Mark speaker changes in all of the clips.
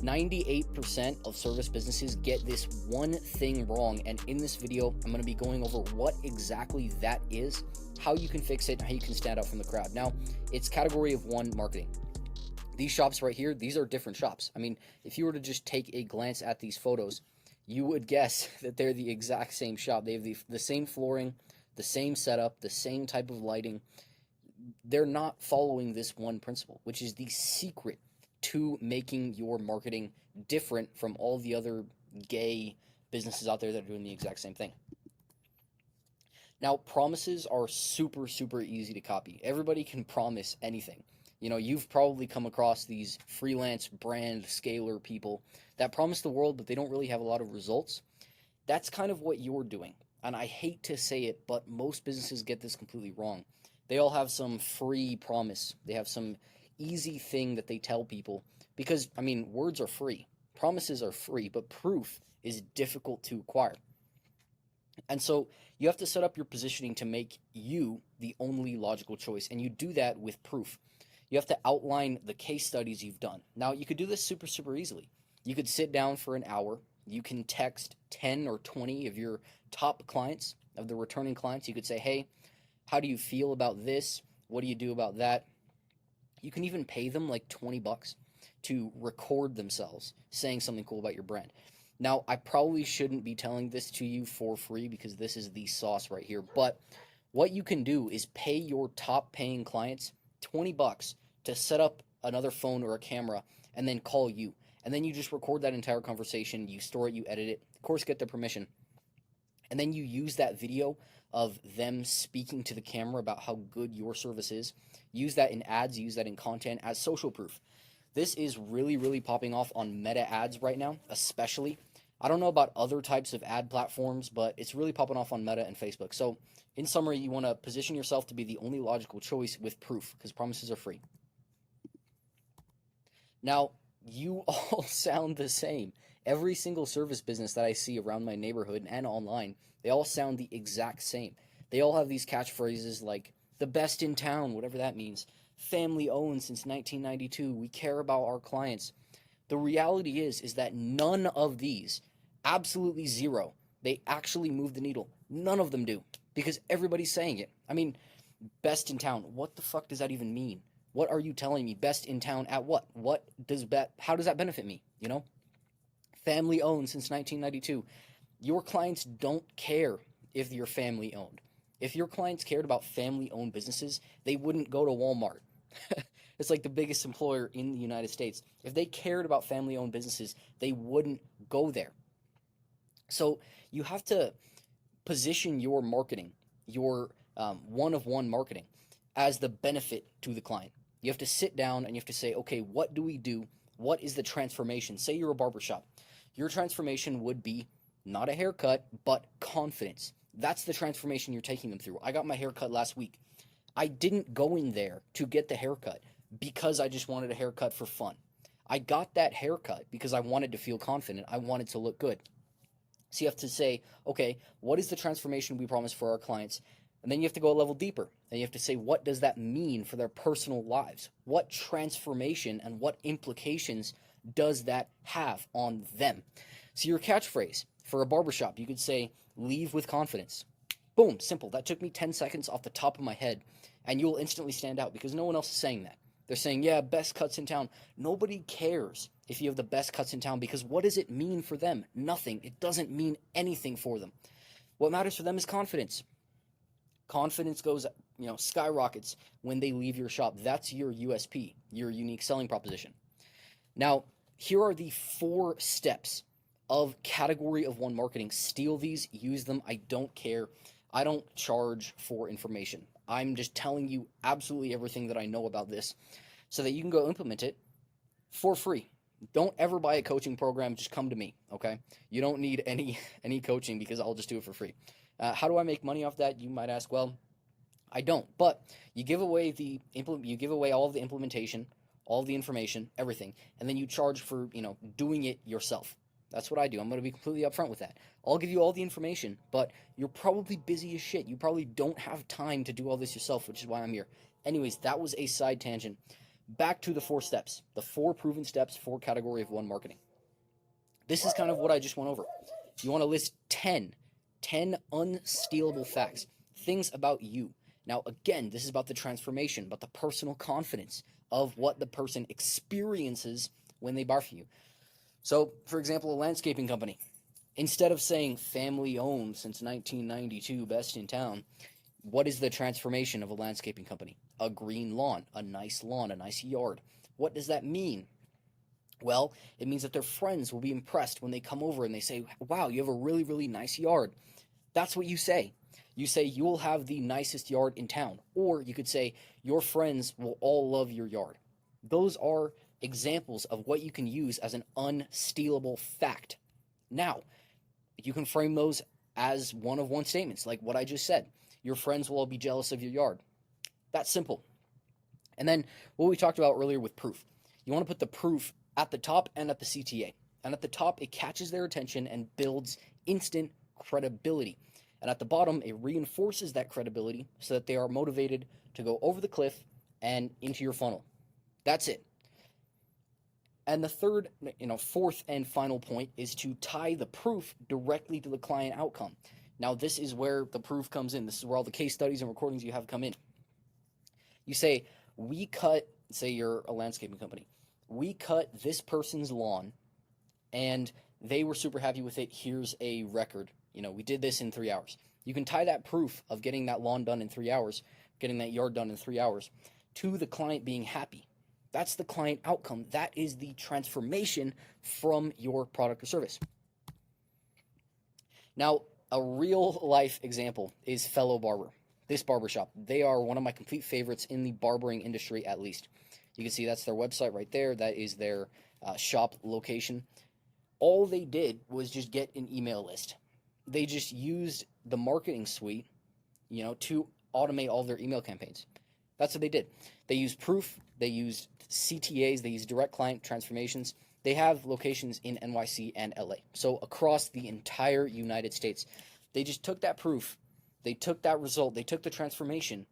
Speaker 1: 98% of service businesses get this one thing wrong, and in this video, I'm going to be going over what exactly that is, how you can fix it, and how you can stand out from the crowd. Now, it's category of one marketing. These shops right here, these are different shops. I mean, if you were to just take a glance at these photos, you would guess that they're the exact same shop. They have the same flooring, the same setup, the same type of lighting. They're not following this one principle, which is the secret to making your marketing different from all the other gay businesses out there that are doing the exact same thing. Now, promises are super, super easy to copy. Everybody can promise anything. You know, you've probably come across these freelance brand scaler people that promise the world, but they don't really have a lot of results. That's kind of what you're doing. And I hate to say it, but most businesses get this completely wrong. They all have some free promise. They have some easy thing that they tell people because, I mean, words are free. Promises are free, but proof is difficult to acquire. And so you have to set up your positioning to make you the only logical choice. And you do that with proof. You have to outline the case studies you've done. Now, you could do this super, super easily. You could sit down for an hour. You can text 10 or 20 of your top clients, of the returning clients. You could say, hey, how do you feel about this? What do you do about that? You can even pay them like $20 to record themselves saying something cool about your brand. Now, I probably shouldn't be telling this to you for free because this is the sauce right here. But what you can do is pay your top paying clients $20 to set up another phone or a camera and then call you. And then you just record that entire conversation. You store it, you edit it, of course, get their permission. And then you use that video of them speaking to the camera about how good your service is. Use that in ads, use that in content as social proof. This is really, really popping off on Meta ads right now, especially. I don't know about other types of ad platforms, but it's really popping off on Meta and Facebook. So in summary, you want to position yourself to be the only logical choice with proof because promises are free. Now, you all sound the same. Every single service business that I see around my neighborhood and online, they all sound the exact same. They all have these catchphrases like the best in town, whatever that means, family owned since 1992, we care about our clients. The reality is that none of these, absolutely zero, they actually move the needle. None of them do because everybody's saying it. I mean, best in town, what the fuck does that even mean? What are you telling me? Best in town at what? How does that benefit me? You know? Family owned since 1992. Your clients don't care if you're family owned. If your clients cared about family owned businesses, they wouldn't go to Walmart. It's like the biggest employer in the United States. If they cared about family owned businesses, they wouldn't go there. So you have to position your marketing, your one-of-one marketing, as the benefit to the client. You have to sit down and you have to say, okay, what do we do? What is the transformation? Say you're a barbershop. Your transformation would be not a haircut, but confidence. That's the transformation you're taking them through. I got my haircut last week. I didn't go in there to get the haircut because I just wanted a haircut for fun. I got that haircut because I wanted to feel confident. I wanted to look good. So you have to say, okay, what is the transformation we promise for our clients? And then you have to go a level deeper. And you have to say, what does that mean for their personal lives? What transformation and what implications does that have on them? So your catchphrase for a barbershop, you could say, leave with confidence. Boom, simple. That took me 10 seconds off the top of my head. And you'll instantly stand out because no one else is saying that. They're saying, yeah, best cuts in town. Nobody cares if you have the best cuts in town because what does it mean for them? Nothing. It doesn't mean anything for them. What matters for them is confidence. Confidence goes, skyrockets when they leave your shop. That's your USP, your unique selling proposition. Now, here are the 4 steps of category of one marketing. Steal these, use them. I don't care. I don't charge for information. I'm just telling you absolutely everything that I know about this so that you can go implement it for free. Don't ever buy a coaching program. Just come to me, okay? You don't need any coaching because I'll just do it for free. How do I make money off that? You might ask. Well, I don't. But you give away all of the implementation, all of the information, everything, and then you charge for doing it yourself. That's what I do. I'm going to be completely upfront with that. I'll give you all the information, but you're probably busy as shit. You probably don't have time to do all this yourself, which is why I'm here. Anyways, that was a side tangent. Back to the 4 steps, the 4 proven steps for category of 1 marketing. This is kind of what I just went over. You want to list 10 unstealable facts, things about you. Now, again, this is about the transformation, about the personal confidence of what the person experiences when they buy from you. So, for example, a landscaping company, instead of saying family owned since 1992, best in town, what is the transformation of a landscaping company? A green lawn, a nice yard. What does that mean? Well, it means that their friends will be impressed when they come over and they say, wow, you have a really, really nice yard. That's what you say. You say you will have the nicest yard in town. Or you could say your friends will all love your yard. Those are examples of what you can use as an unstealable fact. Now, you can frame those as one of 1 statements, like what I just said. Your friends will all be jealous of your yard. That's simple. And then what we talked about earlier with proof. You want to put the proof at the top and at the CTA. And at the top, it catches their attention and builds instant credibility. And at the bottom, it reinforces that credibility so that they are motivated to go over the cliff and into your funnel. That's it. And the third, fourth and final point is to tie the proof directly to the client outcome. Now, this is where the proof comes in. This is where all the case studies and recordings you have come in. You say, say you're a landscaping company. We cut this person's lawn and they were super happy with it. Here's a record. We did this in 3 hours. You can tie that proof of getting that lawn done in 3 hours, getting that yard done in 3 hours, to the client being happy. That's the client outcome. That is the transformation from your product or service. Now, a real life example is Fellow Barber. This barbershop, they are one of my complete favorites in the barbering industry, at least. You can see that's their website right there. That is their shop location. All they did was just get an email list. They just used the marketing suite, to automate all their email campaigns. That's what they did. They used proof. They used CTAs. They used direct client transformations. They have locations in NYC and LA. So across the entire United States, they just took that proof. They took that result. They took the transformation.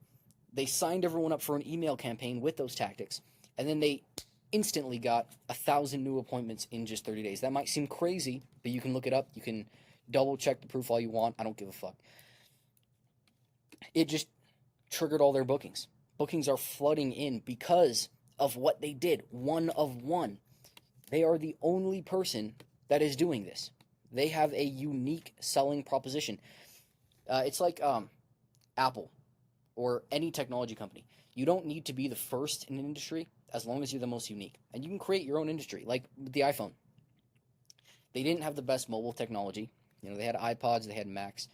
Speaker 1: They signed everyone up for an email campaign with those tactics. And then they instantly got 1,000 new appointments in just 30 days. That might seem crazy, but you can look it up. You can double check the proof all you want. I don't give a fuck. It just triggered all their bookings. Bookings are flooding in because of what they did. 1 of 1. They are the only person that is doing this. They have a unique selling proposition. It's like Apple or any technology company. You don't need to be the first in an industry as long as you're the most unique. And you can create your own industry, like with the iPhone. They didn't have the best mobile technology. They had iPods, they had Macs,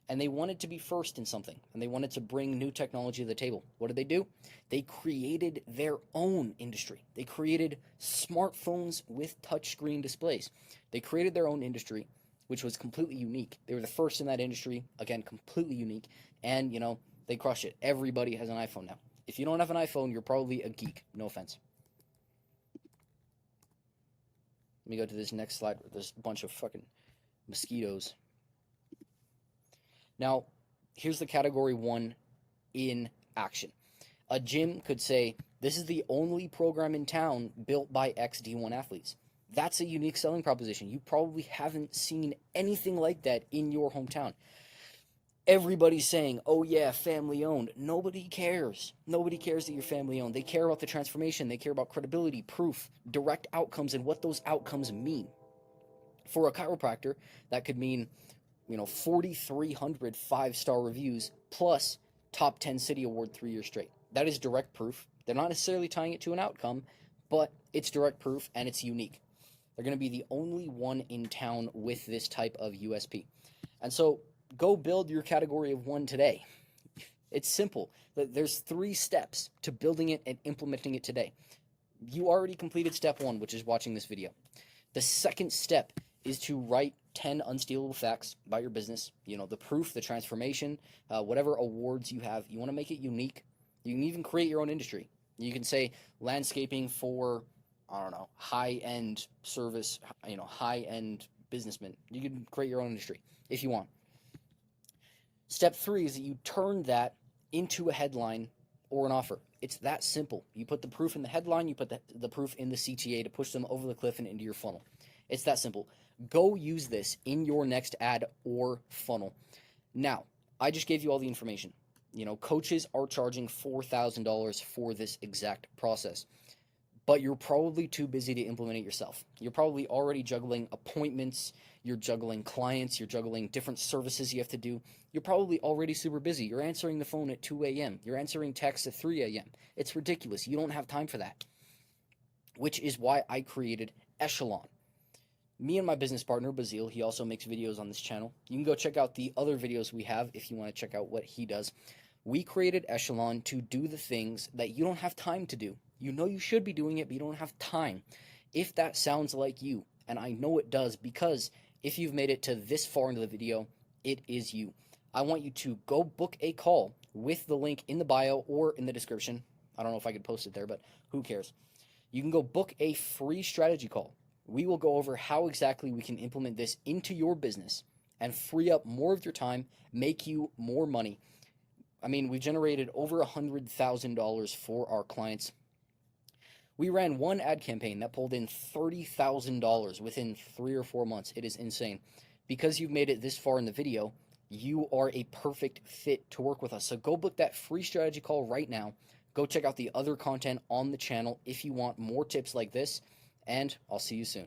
Speaker 1: and they wanted to be first in something, and they wanted to bring new technology to the table. What did they do? They created their own industry. They created smartphones with touchscreen displays. They created their own industry, which was completely unique. They were the first in that industry, again, completely unique, and, they crushed it. Everybody has an iPhone now. If you don't have an iPhone, you're probably a geek. No offense. Let me go to this next slide where there's a bunch of fucking mosquitoes. Now, here's the category 1 in action. A gym could say, this is the only program in town built by ex D1 athletes. That's a unique selling proposition. You probably haven't seen anything like that in your hometown. Everybody's saying, oh yeah, family owned. Nobody cares. Nobody cares that you're family owned. They care about the transformation. They care about credibility, proof, direct outcomes, and what those outcomes mean. For a chiropractor, that could mean, 4,300 5-star reviews plus top 10 city award 3 years straight. That is direct proof. They're not necessarily tying it to an outcome, but it's direct proof and it's unique. They're going to be the only one in town with this type of USP. And so go build your category of 1 today. It's simple. There's 3 steps to building it and implementing it today. You already completed step 1, which is watching this video. The second step is to write 10 unstealable facts about your business. The proof, the transformation, whatever awards you have. You want to make it unique. You can even create your own industry. You can say landscaping for, high-end service, high-end businessmen. You can create your own industry if you want. Step 3 is that you turn that into a headline or an offer. It's that simple. You put the proof in the headline, you put the proof in the CTA to push them over the cliff and into your funnel. It's that simple. Go use this in your next ad or funnel. Now, I just gave you all the information. Coaches are charging $4,000 for this exact process, but you're probably too busy to implement it yourself. You're probably already juggling appointments, you're juggling clients, you're juggling different services you have to do. You're probably already super busy. You're answering the phone at 2 a.m., you're answering texts at 3 a.m. It's ridiculous. You don't have time for that, which is why I created Echelon. Me and my business partner, Bazil, he also makes videos on this channel. You can go check out the other videos we have if you want to check out what he does. We created Echelon to do the things that you don't have time to do. You know you should be doing it, but you don't have time. If that sounds like you, and I know it does, because if you've made it to this far into the video, it is you. I want you to go book a call with the link in the bio or in the description. I don't know if I could post it there, but who cares? You can go book a free strategy call. We will go over how exactly we can implement this into your business and free up more of your time, make you more money. I mean, we generated over $100,000 for our clients. We ran one ad campaign that pulled in $30,000 within 3 or 4 months. It is insane. Because you've made it this far in the video, you are a perfect fit to work with us. So go book that free strategy call right now. Go check out the other content on the channel if you want more tips like this, and I'll see you soon.